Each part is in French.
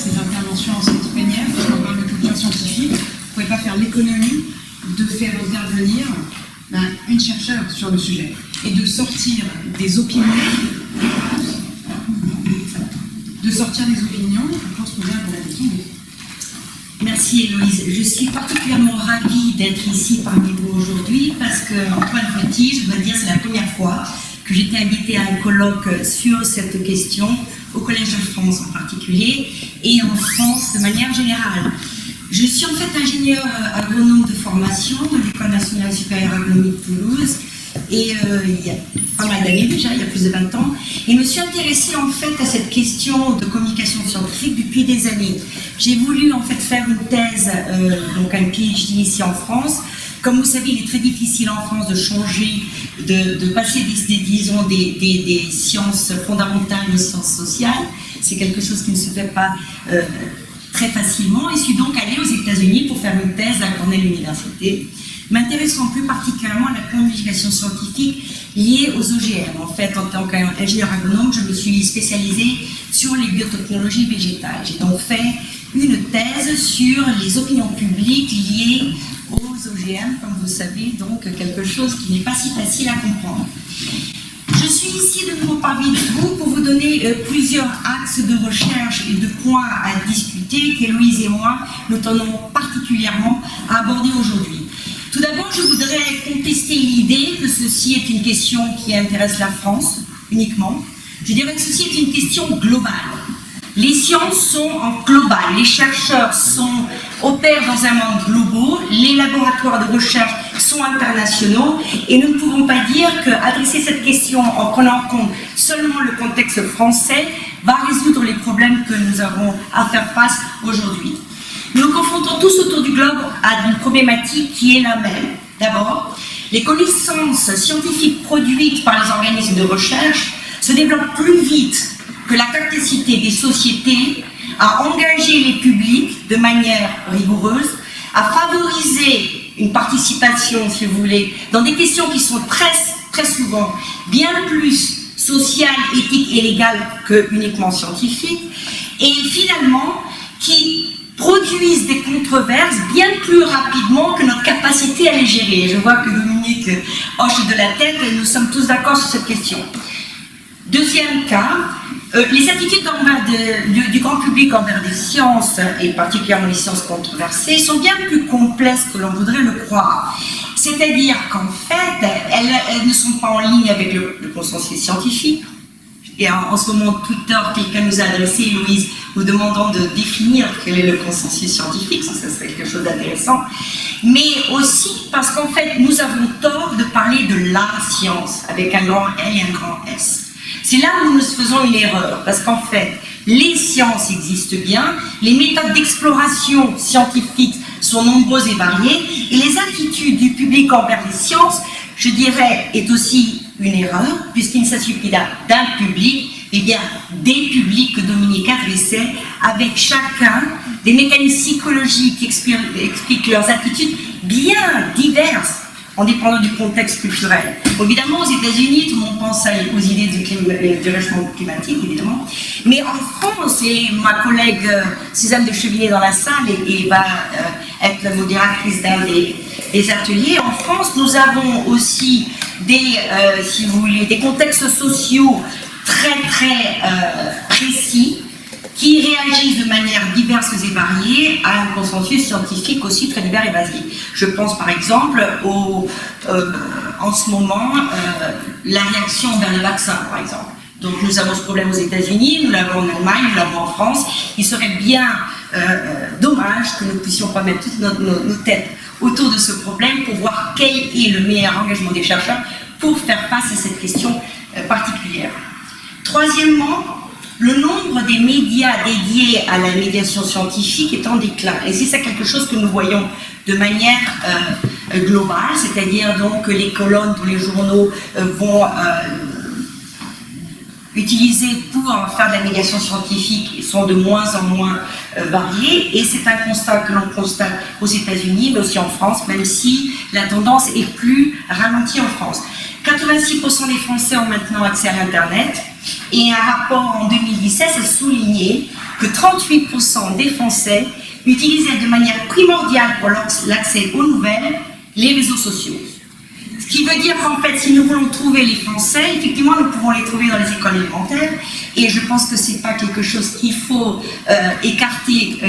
cette intervention en cette manière, on parle de culture scientifique, vous ne pouvez pas faire l'économie de faire intervenir une chercheure sur le sujet et de sortir des opinions. Je pense qu'on vient de la tomber. Merci Héloïse. Je suis particulièrement ravie d'être ici parmi vous aujourd'hui parce que, Antoine Petit, je dois dire, c'est la première fois que j'étais invitée à un colloque sur cette question, au Collège de France en particulier, et en France de manière générale. Je suis en fait ingénieure agronome de formation de l'École nationale supérieure agronomie de Toulouse, et il y a pas mal d'années déjà, il y a plus de 20 ans, et me suis intéressée en fait à cette question de communication scientifique depuis des années. J'ai voulu en fait faire une thèse, donc un PhD ici en France. Comme vous savez, il est très difficile en France de changer, de passer des sciences fondamentales aux sciences sociales. C'est quelque chose qui ne se fait pas très facilement, et je suis donc allée aux États-Unis pour faire une thèse à Cornell University, m'intéressant plus particulièrement à la communication scientifique liée aux OGM. En fait, en tant qu'ingénieur agronome, je me suis spécialisée sur les biotechnologies végétales. J'ai donc fait une thèse sur les opinions publiques liées aux OGM, comme vous savez, donc quelque chose qui n'est pas si facile à comprendre. Je suis ici de nouveau parmi vous pour vous donner plusieurs axes de recherche et de points à discuter qu'Héloïse et moi nous tenons particulièrement à aborder aujourd'hui. Tout d'abord, je voudrais contester l'idée que ceci est une question qui intéresse la France uniquement. Je dirais que ceci est une question globale. Les sciences sont en global, les chercheurs opèrent dans un monde global, les laboratoires de recherche sont internationaux, et nous ne pouvons pas dire qu'adresser cette question en prenant en compte seulement le contexte français va résoudre les problèmes que nous avons à faire face aujourd'hui. Nous nous confrontons tous autour du globe à une problématique qui est la même. D'abord, les connaissances scientifiques produites par les organismes de recherche se développent plus vite que la capacité des sociétés à engager les publics de manière rigoureuse, à favoriser une participation, si vous voulez, dans des questions qui sont très souvent bien plus sociales, éthiques et légales que uniquement scientifiques, et finalement qui produisent des controverses bien plus rapidement que notre capacité à les gérer. Je vois que Dominique hoche de la tête et nous sommes tous d'accord sur cette question. Deuxième cas, les attitudes du grand public envers des sciences, et particulièrement les sciences controversées, sont bien plus complexes que l'on voudrait le croire. C'est-à-dire qu'en fait, elles ne sont pas en ligne avec le consensus scientifique. Et en ce moment, Twitter, quelqu'un nous a adressé, Louise, nous demandant de définir quel est le consensus scientifique, ça serait quelque chose d'intéressant. Mais aussi parce qu'en fait, nous avons tort de parler de la science, avec un grand L et un grand S. C'est là où nous faisons une erreur, parce qu'en fait, les sciences existent bien, les méthodes d'exploration scientifique sont nombreuses et variées, et les attitudes du public envers les sciences, je dirais, est aussi une erreur, puisqu'il ne s'agit pas d'un public, mais bien des publics que Dominique adressait, avec chacun des mécanismes psychologiques qui expliquent leurs attitudes bien diverses, en dépendant du contexte culturel. Évidemment, aux États-Unis, tout le monde pense aux idées du réchauffement climatique, évidemment. Mais en France, et ma collègue Suzanne de Chevillet dans la salle et va être la modératrice d'un des ateliers, en France, nous avons aussi si vous voulez, des contextes sociaux très précis qui réagissent de manière diverse et variée à un consensus scientifique aussi très divers et varié. Je pense par exemple en ce moment la réaction vers les vaccins, par exemple. Donc nous avons ce problème aux États-Unis, nous l'avons en Allemagne, nous l'avons en France. Il serait bien dommage que nous ne puissions pas mettre toutes nos têtes autour de ce problème pour voir quel est le meilleur engagement des chercheurs pour faire face à cette question particulière. Troisièmement, le nombre des médias dédiés à la médiation scientifique est en déclin. Et c'est ça quelque chose que nous voyons de manière globale, c'est-à-dire donc que les colonnes pour les journaux vont utilisées pour faire de la médiation scientifique sont de moins en moins variées, et c'est un constat que l'on constate aux États-Unis, mais aussi en France, même si la tendance est plus ralentie en France. 86% des Français ont maintenant accès à l'Internet, et un rapport en 2017 a souligné que 38% des Français utilisaient de manière primordiale pour l'accès aux nouvelles les réseaux sociaux. Ce qui veut dire qu'en fait, si nous voulons trouver les Français, effectivement, nous pouvons les trouver dans les écoles élémentaires, et je pense que ce n'est pas quelque chose qu'il faut écarter,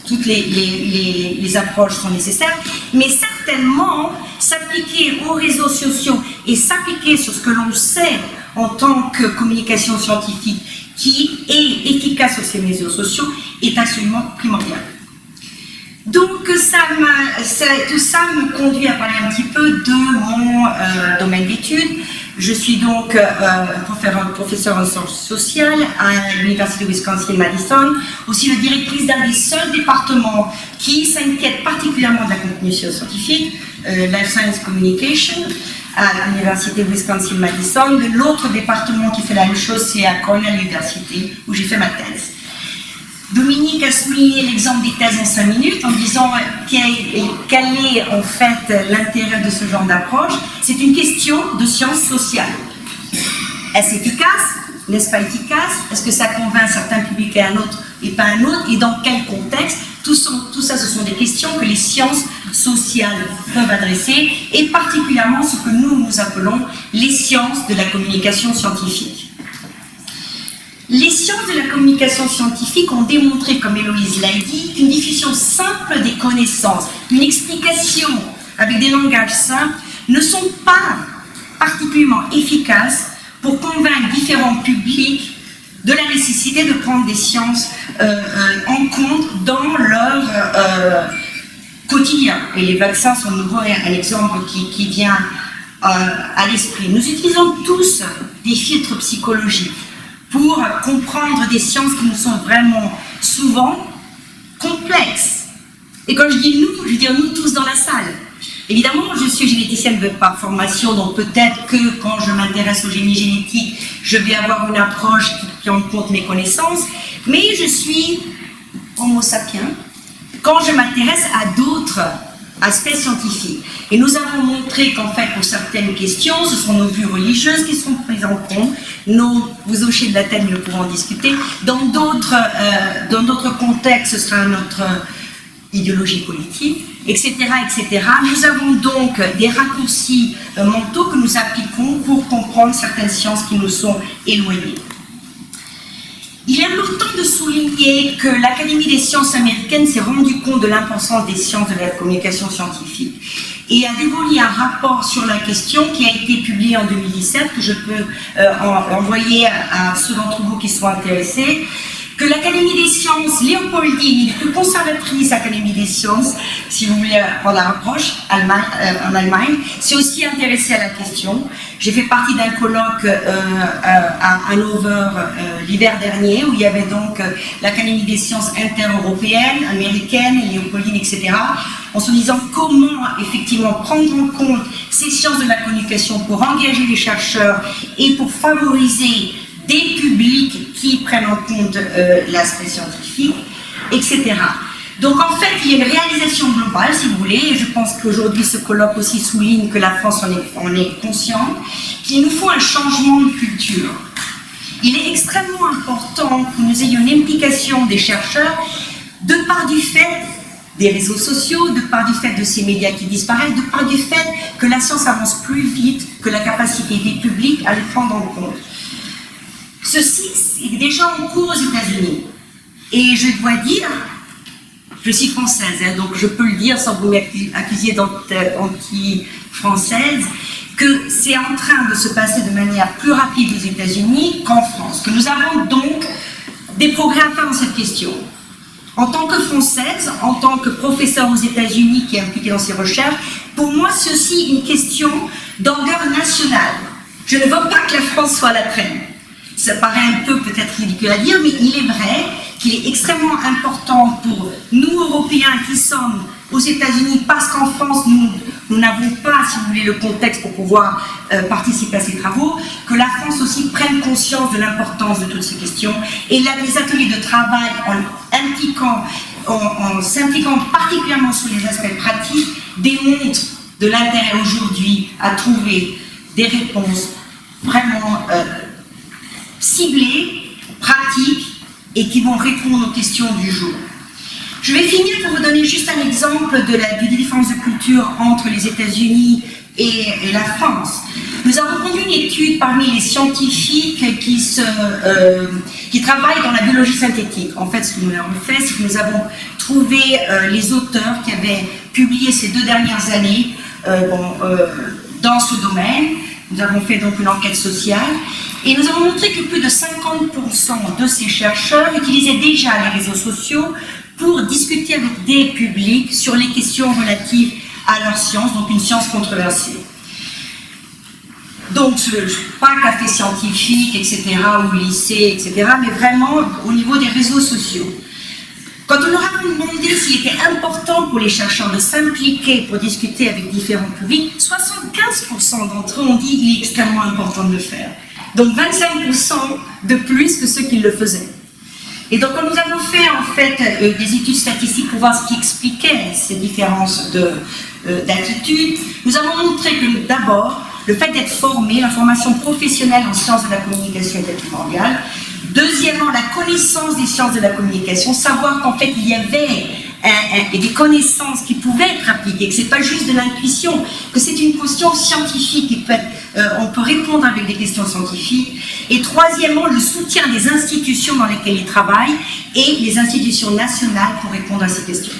toutes les approches sont nécessaires, mais certainement s'appliquer aux réseaux sociaux et s'appliquer sur ce que l'on sait en tant que communication scientifique qui est efficace sur ces réseaux sociaux est absolument primordial. Donc tout ça me conduit à parler un petit peu de mon domaine d'études. Je suis donc professeur en sciences sociales à l'Université de Wisconsin-Madison, aussi la directrice d'un des seuls départements qui s'inquiète particulièrement de la communication scientifique, Life Science Communication, à l'Université de Wisconsin-Madison. L'autre département qui fait la même chose, c'est à Cornell University, où j'ai fait ma thèse. Dominique a souligné l'exemple des thèses en 5 minutes en disant quel est en fait l'intérêt de ce genre d'approche. C'est une question de sciences sociales. Est-ce efficace? N'est-ce pas efficace? Est-ce que ça convainc certains publics et un autre et pas un autre? Et dans quel contexte? Tout ça, ce sont des questions que les sciences sociales peuvent adresser, et particulièrement ce que nous appelons les sciences de la communication scientifique. Les sciences de la communication scientifique ont démontré, comme Héloïse l'a dit, qu'une diffusion simple des connaissances, une explication avec des langages simples, ne sont pas particulièrement efficaces pour convaincre différents publics de la nécessité de prendre des sciences en compte dans leur quotidien. Et les vaccins sont nouveau un exemple qui vient à l'esprit. Nous utilisons tous des filtres psychologiques pour comprendre des sciences qui nous sont vraiment souvent complexes. Et quand je dis nous, je veux dire nous tous dans la salle. Évidemment, je suis généticienne par formation, donc peut-être que quand je m'intéresse au génie génétique, je vais avoir une approche qui en compte mes connaissances, mais je suis homo sapiens quand je m'intéresse à d'autres aspects scientifiques. Et nous avons montré qu'en fait, pour certaines questions, ce sont nos vues religieuses qui sont prises en compte, vous hochez de la tête, nous pouvons en discuter. Dans d'autres contextes, ce sera notre idéologie politique, etc., etc. Nous avons donc des raccourcis mentaux que nous appliquons pour comprendre certaines sciences qui nous sont éloignées. Il est important de souligner que l'Académie des sciences américaines s'est rendu compte de l'importance des sciences de la communication scientifique et a dévoilé un rapport sur la question qui a été publié en 2017, que je peux envoyer à ceux d'entre vous qui sont intéressés, que l'Académie des sciences léopoldine, la plus conservatrice Académie des sciences, si vous voulez prendre la rapproche, en Allemagne, s'est aussi intéressée à la question. J'ai fait partie d'un colloque à Hannover l'hiver dernier, où il y avait donc l'Académie des sciences inter-européennes, américaines, léopoldine, etc., en se disant comment effectivement prendre en compte ces sciences de la communication pour engager les chercheurs et pour favoriser des publics qui prennent en compte l'aspect scientifique, etc. Donc en fait, il y a une réalisation globale, si vous voulez, et je pense qu'aujourd'hui ce colloque aussi souligne que la France en est consciente, qu'il nous faut un changement de culture. Il est extrêmement important que nous ayons une implication des chercheurs de part du fait des réseaux sociaux, de part du fait de ces médias qui disparaissent, de part du fait que la science avance plus vite que la capacité des publics à les prendre en compte. Ceci est déjà en cours aux États-Unis. Et je dois dire, je suis française, hein, donc je peux le dire sans vous m'accuser d'anti-française, que c'est en train de se passer de manière plus rapide aux États-Unis qu'en France. Que nous avons donc des progrès à faire dans cette question. En tant que Française, en tant que professeure aux États-Unis qui est impliquée dans ces recherches, pour moi c'est aussi une question d'orgueil national. Je ne veux pas que la France soit à la traîne. Ça paraît un peu peut-être ridicule à dire, mais il est vrai qu'il est extrêmement important pour nous, Européens, qui sommes aux États-Unis, parce qu'en France, nous n'avons pas, si vous voulez, le contexte pour pouvoir participer à ces travaux, que la France aussi prenne conscience de l'importance de toutes ces questions. Et là, les ateliers de travail, en s'impliquant particulièrement sur les aspects pratiques, démontrent de l'intérêt aujourd'hui à trouver des réponses vraiment ciblées, pratiques, et qui vont répondre aux questions du jour. Je vais finir pour vous donner juste un exemple de la différence de culture entre les États-Unis et la France. Nous avons conduit une étude parmi les scientifiques qui travaillent dans la biologie synthétique. En fait, ce que nous avons fait, c'est que nous avons trouvé les auteurs qui avaient publié ces 2 dernières années dans ce domaine. Nous avons fait donc une enquête sociale et nous avons montré que plus de 50% de ces chercheurs utilisaient déjà les réseaux sociaux pour discuter avec des publics sur les questions relatives à leur science, donc une science controversée. Donc, pas café scientifique, etc., ou lycée, etc., mais vraiment au niveau des réseaux sociaux. Quand on leur a demandé s'il était important pour les chercheurs de s'impliquer pour discuter avec différents publics, 75% d'entre eux ont dit qu'il est extrêmement important de le faire. Donc 25% de plus que ceux qui le faisaient. Et donc, quand nous avons fait en fait des études statistiques pour voir ce qui expliquait ces différences d'attitude, nous avons montré que d'abord, le fait d'être formé, la formation professionnelle en sciences de la communication était primordiale. Deuxièmement, la connaissance des sciences de la communication, savoir qu'en fait il y avait des connaissances qui pouvaient être appliquées, que ce n'est pas juste de l'intuition, que c'est une question scientifique qui peut être, on peut répondre avec des questions scientifiques. Et troisièmement, le soutien des institutions dans lesquelles ils travaillent et les institutions nationales pour répondre à ces questions.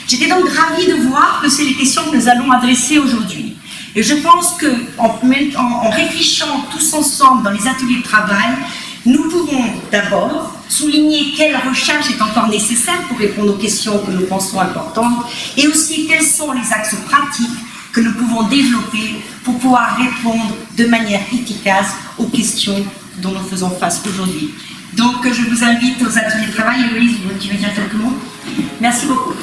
J'étais donc ravie de voir que c'est les questions que nous allons adresser aujourd'hui. Et je pense qu'en réfléchissant tous ensemble dans les ateliers de travail, nous pouvons d'abord souligner quelle recherche est encore nécessaire pour répondre aux questions que nous pensons importantes et aussi quels sont les axes pratiques que nous pouvons développer pour pouvoir répondre de manière efficace aux questions dont nous faisons face aujourd'hui. Donc je vous invite aux ateliers de travail. Héloïse, tu veux dire quelques mots? Merci beaucoup.